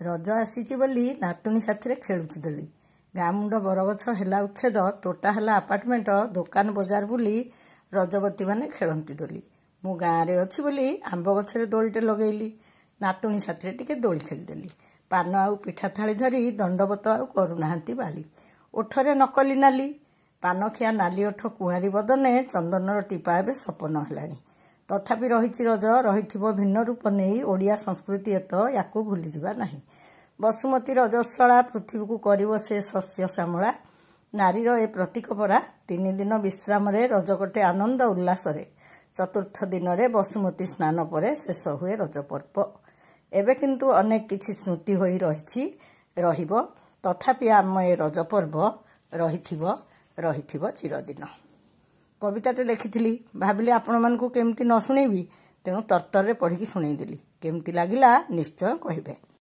रज आसीची बोली नातुणी साथी खेलुची दोली गाँ मुंड बरगछ हेला उच्छेद तोटा हेला आपार्टमेंट दुकान बजार बुली रजवती माने खेलती दोली मु गाँ रे अच्छी बोली आंब गछरे दोलीटे लगेली नातुणी साथी टिके दोली खेलीदेली पान आउ पिठा थाली धरी दंडवत आउ करूनाहांती बाली ओठरे नकली नाली पान खिया नाली ओठ कुआरी बदने चंदनर टीपा एबे सपन हेलानी तथापि रहिछि रज रहिथिबो भिन्न रूप नहीं ओडिया संस्कृति एत याकू भूली जिबा नहीं बसुमती रजस्वला पृथ्वी को करिवो से शस्य श्यामला नारीर ए प्रतीक परा 3 दिन विश्राम रे रज गोटे आनंद उल्लास रे चतुर्थ दिन रे बसुमती स्नान परे शेष हुए रज पर्व एबे किंतु अनेक किछि स्मृति होई रहिबो तथापि आम ए रज पर्व रहिथिबो चिरदिन कविताटे लिखिथिली भाबिली आपण मानकु केमती न सुनेबी तेणु तरतरे पढ़ी शुणेदेली केमती लागिला निश्चय कहिबे।